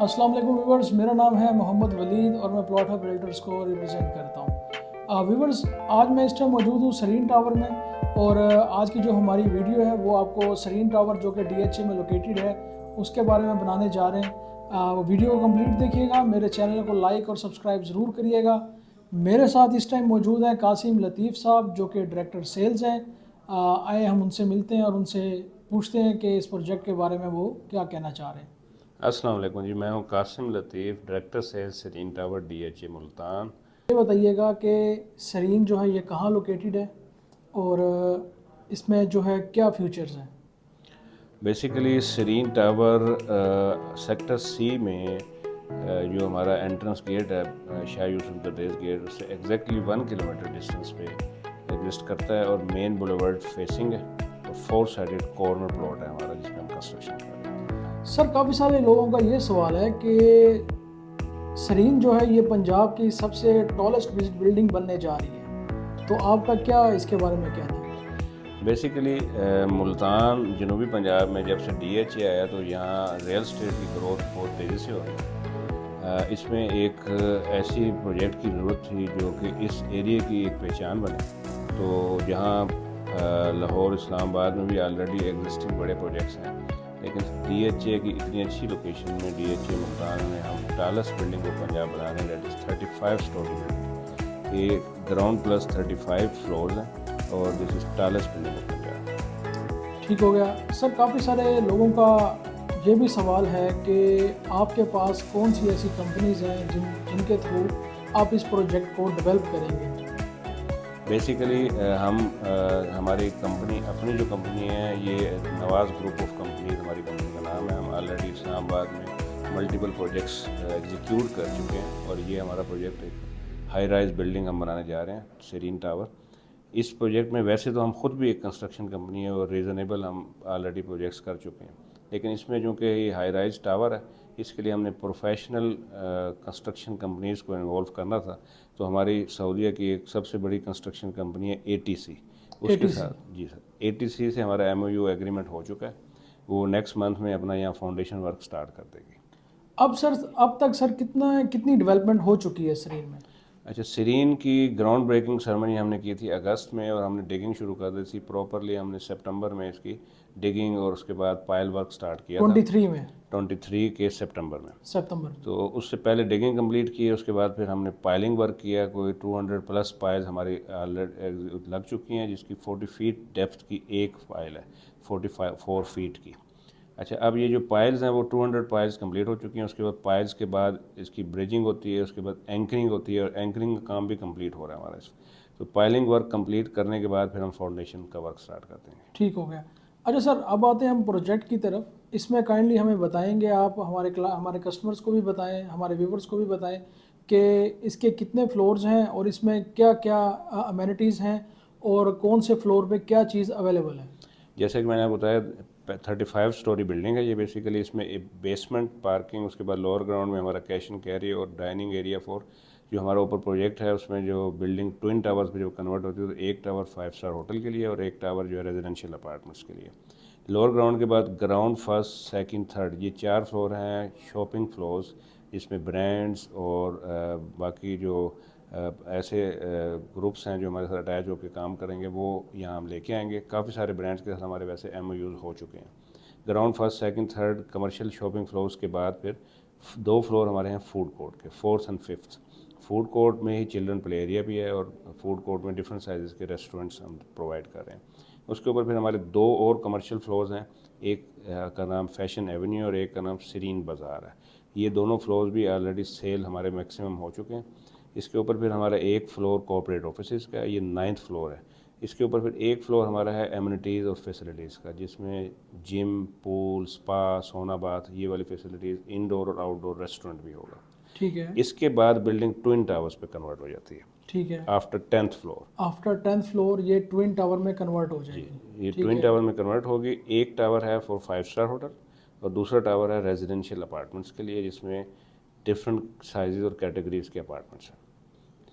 السلام علیکم ویورز، میرا نام ہے محمد ولید اور میں پلاٹ ہب ریلٹرز کو ریپرزینٹ کرتا ہوں۔ ویورز، آج میں اس ٹائم موجود ہوں سرین ٹاور میں، اور آج کی جو ہماری ویڈیو ہے وہ آپ کو سرین ٹاور جو کہ ڈی ایچ اے میں لوکیٹڈ ہے اس کے بارے میں بنانے جا رہے ہیں۔ ویڈیو کو کمپلیٹ دیکھیے گا، میرے چینل کو لائک اور سبسکرائب ضرور کریے گا۔ میرے ساتھ اس ٹائم موجود ہیں قاسم لطیف صاحب جو کہ ڈائریکٹر سیلز ہیں۔ آئے ہم ان سے ملتے ہیں اور ان سے پوچھتے ہیں کہ اس پروجیکٹ کے بارے میں وہ کیا کہنا چاہ رہے ہیں۔ السلام علیکم جی، میں ہوں Qasim Latif, director sales serene tower D H A Multan. یہ بتائیے گا کہ سرین جو ہے یہ کہاں لوکیٹڈ ہے اور اس میں جو ہے کیا فیوچرز ہیں؟ بیسیکلی سرین ٹاور سیکٹر سی میں جو ہمارا انٹرنس گیٹ ہے شاہ یوسف دردیز گیٹ، اس سے ایگزیکٹلی 1 کلومیٹر ڈسٹینس پہ ایگزسٹ کرتا ہے اور مین بولیورڈ فیسنگ ہے اور 4 سائڈڈ کارنر پلاٹ ہے ہمارا جس میں ہم کنسٹرکشن کر رہے ہیں۔ سر، کافی سارے لوگوں کا یہ سوال ہے کہ سرین جو ہے یہ پنجاب کی سب سے ٹالسٹ بلڈنگ بننے جا رہی ہے، تو آپ کا کیا اس کے بارے میں کہنا ہے؟ بیسیکلی ملتان جنوبی پنجاب میں جب سے ڈی ایچ اے آیا تو یہاں ریئل اسٹیٹ کی گروتھ بہت تیزی سے ہو رہی ہے۔ اس میں ایک ایسی پروجیکٹ کی ضرورت تھی جو کہ اس ایریے کی ایک پہچان بنے، تو جہاں لاہور اسلام آباد میں بھی آلریڈی ایگزسٹنگ بڑے پروجیکٹس ہیں، لیکن ڈی ایچ اے کی اتنی اچھی لوکیشن میں ڈی ایچ اے ملتان میں ہم ٹالسٹ بلڈنگ کو پنجاب بنا رہے ہیں، دیٹ از 35 اسٹوری بلڈنگ۔ یہ گراؤنڈ پلس 35 فلورز ہیں اور دس از ٹالسٹ بلڈنگ آف پنجاب۔ ٹھیک ہو گیا سر۔ کافی سارے لوگوں کا یہ بھی سوال ہے کہ آپ کے پاس کون سی ایسی کمپنیز ہیں جن کے تھرو آپ اس پروجیکٹ کو ڈیولپ کریں گے؟ بیسیکلی ہماری کمپنی، اپنی جو کمپنی ہے یہ نواز گروپ آف کمپنیز ہماری کمپنی کا نام ہے۔ ہم آلریڈی اسلام آباد میں ملٹیپل پروجیکٹس ایگزیکیوٹ کر چکے ہیں اور یہ ہمارا پروجیکٹ ایک ہائی رائز بلڈنگ ہم بنانے جا رہے ہیں سرین ٹاور۔ اس پروجیکٹ میں ویسے تو ہم خود بھی ایک کنسٹرکشن کمپنی ہے اور ریزنیبل ہم آلریڈی پروجیکٹس کر چکے ہیں، لیکن اس میں چونکہ یہ ہائی رائز ٹاور ہے اس کے لیے ہم نے پروفیشنل کنسٹرکشن کمپنیز کو انوالو کرنا تھا، تو ہماری سعودیہ کی ایک سب سے بڑی کنسٹرکشن کمپنی ہے اے ٹی سی، اس کے ساتھ جی سر اے ٹی سی سے ہمارا ایم او یو ایگریمنٹ ہو چکا ہے، وہ نیکسٹ منتھ میں اپنا یہاں فاؤنڈیشن ورک سٹارٹ کر دے گی۔ اب تک سر کتنی ڈیولپمنٹ ہو چکی ہے سرین میں؟ اچھا، سرین کی گراؤنڈ بریکنگ سرمنی ہم نے کی تھی اگست میں اور ہم نے ڈگنگ شروع کر دی تھی پراپرلی، ہم نے سپٹمبر میں اس کی ڈگنگ اور اس کے بعد پائل ورک سٹارٹ کیا تھا 23 کے سپٹمبر میں۔ تو اس سے پہلے ڈگنگ کمپلیٹ کی ہے، اس کے بعد پھر ہم نے پائلنگ ورک کیا، کوئی 200+ پائلز ہماری لگ چکی ہیں، جس کی 40 فیٹ ڈیپتھ کی ایک پائل ہے، 4 فیٹ کی۔ اچھا، اب یہ جو پائلز ہیں وہ 200 پائلز کمپلیٹ ہو چکی ہیں، اس کے بعد پائلز کے بعد اس کی بریجنگ ہوتی ہے، اس کے بعد اینکرنگ ہوتی ہے اور اینکرنگ کا کام بھی کمپلیٹ ہو رہا ہے ہمارا اس میں۔ تو پائلنگ ورک کمپلیٹ کرنے کے بعد پھر ہم فاؤنڈیشن کا ورک سٹارٹ کرتے ہیں۔ ٹھیک ہو گیا۔ اچھا سر، اب آتے ہیں ہم پروجیکٹ کی طرف۔ اس میں کائنڈلی ہمیں بتائیں گے، آپ ہمارے کسٹمرز کو بھی بتائیں، ہمارے ویورز کو بھی بتائیں کہ اس کے کتنے فلورز ہیں اور اس میں کیا کیا امینٹیز ہیں اور کون سے فلور پہ کیا چیز اویلیبل ہے۔ جیسے کہ میں نے آپ بتایا 35 اسٹوری بلڈنگ ہے یہ، بیسیکلی اس میں ایک بیسمنٹ پارکنگ، اس کے بعد لوور گراؤنڈ میں ہمارا کیش اینڈ کیری اور ڈائننگ ایریا فور جو ہمارا اوپر پروجیکٹ ہے، اس میں جو بلڈنگ ٹوئن ٹاورز پہ جو کنورٹ ہوتی ہے، تو ایک ٹاور 5 اسٹار ہوٹل کے لیے اور ایک ٹاور جو ہے ریزیڈینشیل اپارٹمنٹس کے لیے۔ لوور گراؤنڈ کے بعد گراؤنڈ فرسٹ سیکنڈ تھرڈ یہ 4 فلور ہیں شاپنگ فلورز، جس میں برانڈس اور باقی جو ایسے گروپس ہیں جو ہمارے ساتھ اٹیچ ہو کے کام کریں گے وہ یہاں ہم لے کے آئیں گے۔ کافی سارے برانڈس کے ساتھ ہمارے ویسے ایم او یوز ہو چکے ہیں۔ Ground first second third commercial shopping floors کے بعد پھر 2 فلور ہمارے ہیں فوڈ کورٹ کے، 4th and 5th۔ Food court میں ہی چلڈرن پلے ایریا بھی ہے اور فوڈ کورٹ میں ڈفرینٹ سائزز کے ریسٹورنٹس ہم پرووائڈ کر رہے ہیں۔ اس کے اوپر پھر ہمارے 2 اور کمرشل فلورز ہیں، ایک کا نام فیشن ایونیو اور ایک کا نام سرین بازار ہے۔ یہ دونوں فلورز بھی آلریڈی سیل ہمارے میکسیمم ہو چکے ہیں۔ اس کے اوپر پھر ہمارا ایک فلور کوآپریٹ آفیسز کا ہے، یہ 9th فلور ہے۔ اس کے اوپر پھر ایک فلور ہمارا ہے ایمنیٹیز اور فیسلٹیز کا، جس میں جم، پول، سپا، سونا باتھ یہ والی فیسلٹیز، انڈور اور آؤٹ ڈور ریسٹورنٹ بھی ہوگا۔ ٹھیک ہے۔ اس کے بعد بلڈنگ ٹوئن ٹاورز پہ کنورٹ ہو جاتی ہے۔ ٹھیک ہے۔ After 10th floor, after 10th floor یہ ٹوئن ٹاور میں کنورٹ ہو جائے گی۔ یہ ٹوئن ٹاور میں کنورٹ ہوگی۔ ایک ٹاور ہے فور 5 اسٹار ہوٹل اور دوسرا ٹاور ہے ریزیڈینشیل اپارٹمنٹس کے لیے، جس میں ڈفرینٹ سائزز اور کیٹیگریز کے اپارٹمنٹس ہیں۔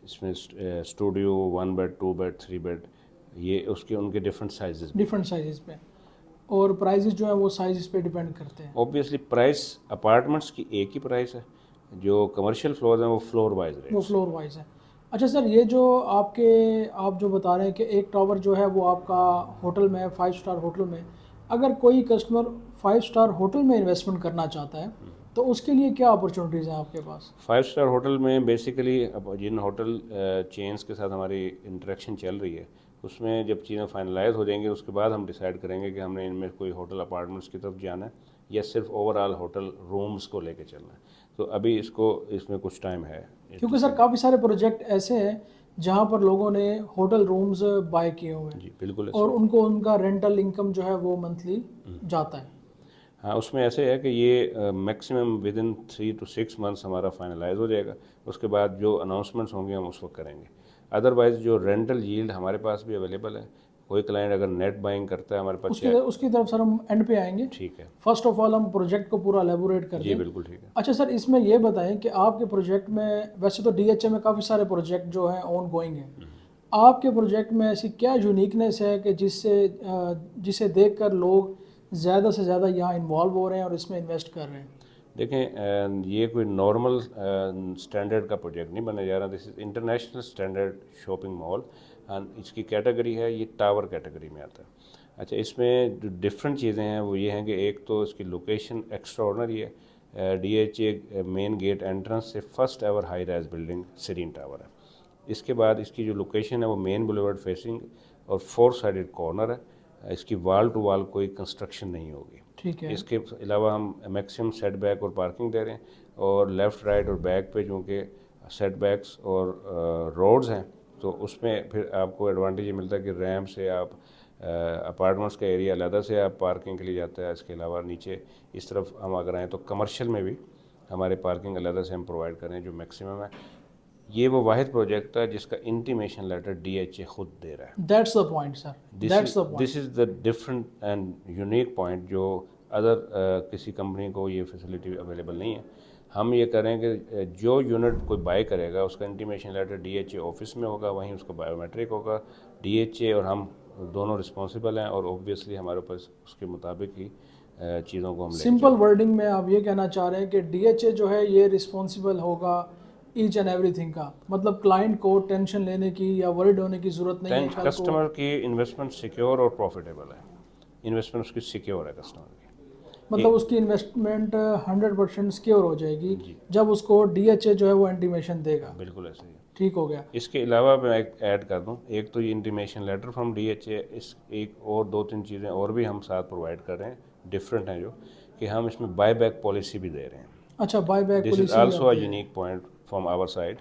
اس میں اسٹوڈیو 1 بیڈ 2 بیڈ 3 بیڈ یہ اس کے ان کے ڈفرینٹ سائزز پہ۔ اور پرائزز جو ہیں وہ سائز پہ ڈیپینڈ کرتے ہیں؟ اوبیسلی پرائس اپارٹمنٹس کی ایک ہی پرائس ہے, جو کمرشل فلورز ہیں وہ فلور وائز ریٹ. وہ فلور وائز ہے. اچھا سر, یہ جو آپ جو بتا رہے ہیں کہ ایک ٹاور جو ہے وہ آپ کا ہوٹل میں 5 اسٹار ہوٹل میں, اگر کوئی کسٹمر 5 اسٹار ہوٹل میں انویسٹمنٹ کرنا چاہتا ہے تو اس کے لیے کیا اپرچونیٹیز ہیں آپ کے پاس؟ 5 اسٹار ہوٹل میں بیسیکلی جن ہوٹل چینز کے ساتھ ہماری انٹریکشن چل رہی ہے, اس میں جب چیزیں فائنلائز ہو جائیں گی اس کے بعد ہم ڈیسائیڈ کریں گے کہ ہم نے ان میں کوئی ہوٹل اپارٹمنٹس کی طرف جانا ہے یا صرف اوور آل ہوٹل رومز کو لے کے چلنا ہے. تو ابھی اس میں کچھ ٹائم ہے, کیونکہ سر کافی سارے پروجیکٹ ایسے ہیں جہاں پر لوگوں نے ہوٹل رومز بائی کیے ہوئے ہیں. جی بالکل, اور ان کا رینٹل انکم جو ہے وہ منتھلی جاتا ہے. ہاں, اس میں ایسے ہے کہ یہ maximum with in 3 to 6 months ہمارا فائنلائز ہو جائے گا. اس کے بعد جو اناؤنسمنٹس ہوں گے ہم اس وقت کریں گے. ادروائز جو رینٹل ییلڈ ہمارے پاس بھی اویلیبل ہے, کوئی کلائنٹ اگر نیٹ بائنگ کرتا ہے ہمارے پاس, اس کی طرف سر ہم اینڈ پہ آئیں گے. ٹھیک ہے, فرسٹ آف آل ہم پروجیکٹ کو پورا ایلیبوریٹ کر دیں. جی بالکل ٹھیک ہے. اچھا سر, اس میں یہ بتائیں کہ آپ کے پروجیکٹ میں, ویسے تو DHA میں کافی سارے پروجیکٹ جو ہیں آن گوئنگ ہیں, آپ کے پروجیکٹ میں ایسی کیا یونیکنیس ہے کہ جسے دیکھ کر لوگ زیادہ سے زیادہ یہاں انوالو ہو رہے ہیں اور اس میں انویسٹ کر رہے ہیں؟ دیکھیں, یہ کوئی نارمل اسٹینڈرڈ کا پروجیکٹ نہیں بننے جا رہا. This is international standard shopping mall. اس کی کیٹیگری ہے, یہ ٹاور کیٹیگری میں آتا ہے. اچھا, اس میں جو ڈفرینٹ چیزیں ہیں وہ یہ ہیں کہ ایک تو اس کی لوکیشن ایکسٹرا آرڈنری ہے. DHA مین گیٹ انٹرنس سے first ever high rise building serene tower ہے. اس کے بعد اس کی جو لوکیشن ہے وہ مین بولیورڈ فیسنگ اور 4 سائڈڈ کارنر ہے. اس کی وال ٹو وال کوئی کنسٹرکشن نہیں ہوگی. ٹھیک ہے. اس کے علاوہ ہم میکسیمم سیٹ بیک اور پارکنگ دے رہے ہیں, اور لیفٹ رائٹ اور بیک پہ چونکہ سیٹ بیکس اور روڈز ہیں تو اس میں پھر آپ کو ایڈوانٹیج یہ ملتا ہے کہ ریمپ سے آپ اپارٹمنٹس کا ایریا علیحدہ سے آپ پارکنگ کے لیے جاتا ہے. اس کے علاوہ نیچے اس طرف ہم اگر آئیں تو کمرشل میں بھی ہمارے پارکنگ علیحدہ سے ہم پرووائڈ کریں جو میکسیمم ہے. یہ وہ واحد پروجیکٹ ہے جس کا انٹیمیشن لیٹر DHA خود دے رہا ہے. That's the point sir, that's the point. This is the different and unique point جو ادر کسی کمپنی کو یہ فیسلٹی اویلیبل نہیں ہے. ہم یہ کریں کہ جو یونٹ کوئی بائی کرے گا اس کا انٹیمیشن لیٹر DHA آفس میں ہوگا, وہیں اس کا بایو میٹرک ہوگا. DHA اور ہم دونوں رسپانسبل ہیں, اور اوبویسلی ہمارے پاس اس کے مطابق ہی چیزوں کو ہم سمپل ورڈنگ میں آپ یہ کہنا چاہ رہے ہیں کہ DHA جو ہے یہ رسپانسبل ہوگا ایچ اینڈ ایوری تھنگ کا, مطلب کلائنٹ کو ٹینشن لینے کی یا ورڈ ہونے کی ضرورت نہیں ہے. کسٹمر کی انویسٹمنٹ سیکیور اور پروفیٹیبل ہے. انویسٹمنٹ اس کی سیکیور ہے کسٹمر کی, مطلب اس کی انویسٹمنٹ 100% سیکیور ہو جائے گی جب اس کو DHA جو ہے وہ انٹیمیشن دے گا. بالکل ایسے ہی. ٹھیک ہو گیا. اس کے علاوہ میں ایڈ کر دوں, ایک تو یہ انٹیمیشن لیٹر فرام DHA, اس ایک اور 2-3 چیزیں اور بھی ہم ساتھ پرووائڈ کر رہے ہیں ڈفرینٹ ہیں, جو کہ ہم اس میں بائی بیک پالیسی بھی دے رہے ہیں. اچھا, buy back policy. This is also a unique point from our side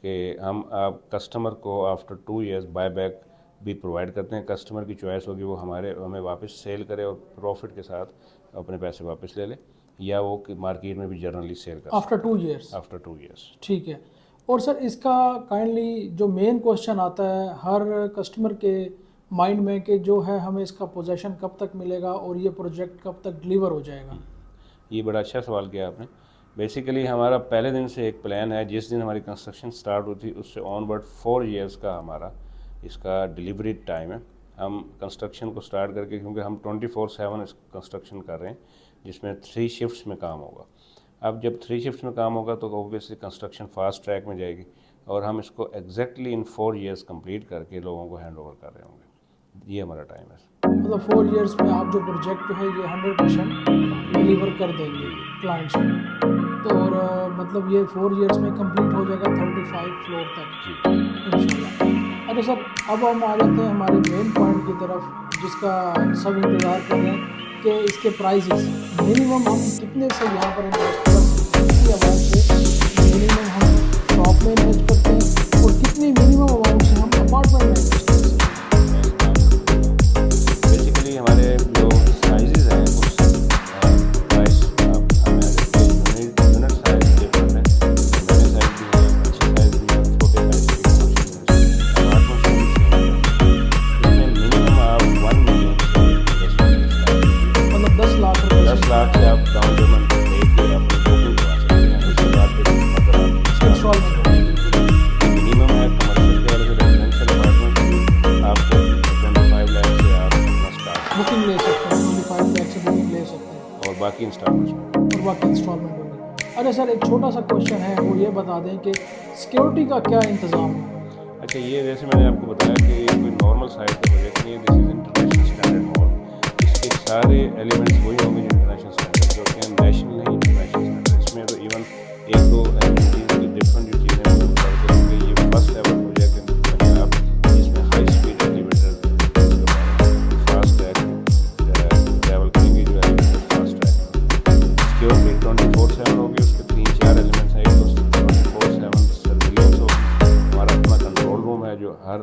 کہ ہم آپ کسٹمر کو آفٹر 2 years بائی بیک بھی پرووائڈ کرتے ہیں. کسٹمر کی چوائس ہوگی وہ ہمیں واپس سیل کرے اور پروفٹ کے ساتھ اپنے پیسے واپس لے لے, یا وہ مارکیٹ میں بھی جنرلی سیل کرے آفٹر 2 years. After 2 years. ٹھیک ہے. اور سر اس کا کائنڈلی جو مین کوشچن آتا ہے ہر کسٹمر کے مائنڈ میں کہ جو ہے ہمیں اس کا پوزیشن کب تک ملے گا اور یہ پروجیکٹ کب تک ڈلیور ہو جائے گا. یہ بڑا اچھا سوال کیا آپ نے. بیسیکلی ہمارا پہلے دن سے ایک پلان ہے, جس دن ہماری کنسٹرکشن سٹارٹ ہوتی اس سے آن ورڈ 4 years کا ہمارا اس کا ڈلیوری ٹائم ہے. ہم کنسٹرکشن کو سٹارٹ کر کے, کیونکہ ہم 24/7 اس کنسٹرکشن کر رہے ہیں جس میں 3 shifts میں کام ہوگا. اب جب 3 shifts میں کام ہوگا تو اوبویسلی کنسٹرکشن فاسٹ ٹریک میں جائے گی, اور ہم اس کو ایگزیکٹلی ان 4 years کمپلیٹ کر کے لوگوں کو ہینڈ اوور کر رہے ہوں گے. یہ ہمارا ٹائم ہے. مطلب 4 years میں آپ جو پروجیکٹ ہے یہ 100% ڈلیور کر دیں گے کلائنٹس کو, تو اور مطلب یہ 4 years میں کمپلیٹ ہو جائے گا 35 فلور تک انشاءاللہ. اچھا سر, اب ہم آ جاتے ہیں ہمارے مین پوائنٹ کی طرف جس کا سب انتظار کر رہے ہیں کہ اس کے پرائزز منیمم ہم کتنے سے یہاں پر انویسٹ کر سکتے ہیں, کتنی اماؤنٹ سے منیمم ہم شاپ میں انویسٹ کرتے ہیں اور کتنی منیمم اماؤنٹ سے ہم اپارٹمنٹ میں انویسٹ کرتے ہیں. بیسیکلی ہمارے جو سائزز ہیں اس پرائس ہمیں یونٹ سائز ڈفرنٹ ہے. میرے سائز بھی ہے, اچھے سائز بھی ہے, چھوٹے سائز بھی ہے, منیمم آپ 1 million مطلب 10 لاکھ روپے 10 لاکھ سے آپ ڈاؤن پیمنٹ دے کے اپنی بکنگ کروا سکتے ہیں. اس کے بعد پھر انسٹالمنٹ باقی انسٹالمنٹس میں. اور باقی انسٹالمنٹ ہوگی. اچھا سر ایک چھوٹا سا کویشچن ہے, وہ یہ بتا دیں کہ سیکیورٹی کا کیا انتظام ہے؟ اچھا یہ جیسے میں نے آپ کو بتایا کہ یہ کوئی نارمل سائز کا پروجیکٹ نہیں ہے, دس از انٹرنیشنل اسٹینڈرڈ مال. اس کے سارے ایلیمنٹس وہی ہوں گے جو انٹرنیشنل اسٹینڈرڈ جو کہ ہیں, نیشنل نہیں انٹرنیشنل اسٹینڈرڈ. اس میں تو ایون ایک دو ڈفرنٹ جو چیزیں ہیں وہ کر کریں گے. یہ فرسٹ ایور پروجیکٹ ان پنجاب جس میں high speed elevator fast track travel کریں گے, جو ایلیویٹر فاسٹ ٹریک. سیکیورٹی 24/7 ہوگی. اس کے 3-4 ایلیمنٹس ہیں. ایک تو 24/7 سرویلنس ہوگی. ہمارا اپنا کنٹرول روم ہے جو ہر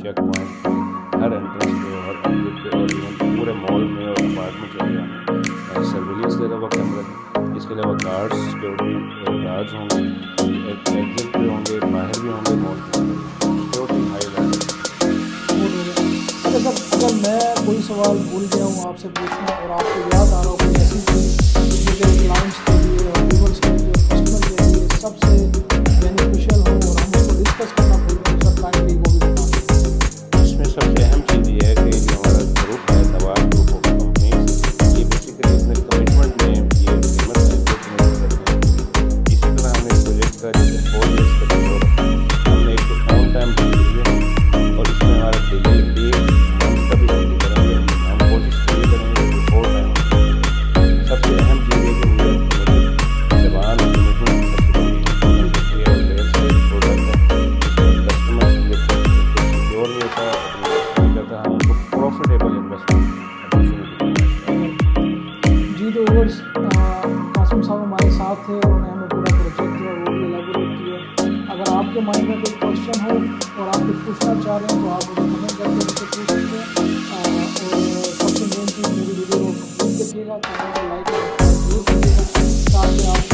چیک پوائنٹ ہر انٹرنس پہ ہر ایگزٹ پہ اور ایون پورے مال میں اور اپارٹمنٹ ایریا میں سرویلنس دے رہا ہوگا کیمرہ کی. اس کے علاوہ گارڈس سیکیورٹی گارڈز ہوں گے, ایگزٹ پہ ہوں گے, باہر بھی ہوں گے مال کے اندر. Security high level. اچھا سر اگر میں کوئی سوال بھول گیا ہوں آپ سے پوچھنا اور آپ کو یاد آ رہا ہو کوئی ایسی چیز جو کہ کلائنٹس کے لیے اور ویورس کے لیے اور کسٹمر کے لیے سب سے بینیفیشیل ہو اور ہم اس کو ڈسکس کرنا بھول گئے سر کائنڈلی وہ بھی بتا دیں. اس میں سب سے اہم چیز یہ ہے کہ جو ہمارا گروپ ہے نواز گروپ آف کمپنیز, یہ بیسیکلی اپنے کمٹمنٹ میں یہ قیمت ہے جو کمٹمنٹ کرتے ہیں. اسی طرح ہم نے پروجیکٹ کا جیسے 4 years کا ٹینیور رکھا ہے. ہم نے ایک تو آن ٹائم ڈلیوری ہے اور اس میں ہمارا ڈیلے منتھ کا بھی ڈیلے کریں گے. ہم کوشش یہ کریں گے کہ 4 ٹائم. سب سے اہم چیز ہے کہ مجھے زبان کمٹمنٹ سب سے بڑی ہے اور دیر سے پروڈکٹ ہے کسٹمر سیکیور نہیں ہوتا نہیں کرتا, ہم ان کو پروفیٹیبل انویسٹمنٹ اپرچونیٹی. جی تو ویورس قاسم صاحب ہمارے ساتھ تھے, انہوں نے ہمیں پورا پروجیکٹ جو ہے وہ بھی الیبوریٹ کیا. اگر آپ کے مائنڈ میں کوئی کویشچن ہو اور آپ کچھ پوچھنا چاہ رہے ہیں تو آپ مجھے کمنٹ کر کے مجھ سے پوچھ سکتے ہیں. اور سب سے مین چیز میری ویڈیو کو کمپلیٹ دیکھیے گا, چینل کو لائک اور سبسکرائب ضرور کیجیے گا تاکہ آپ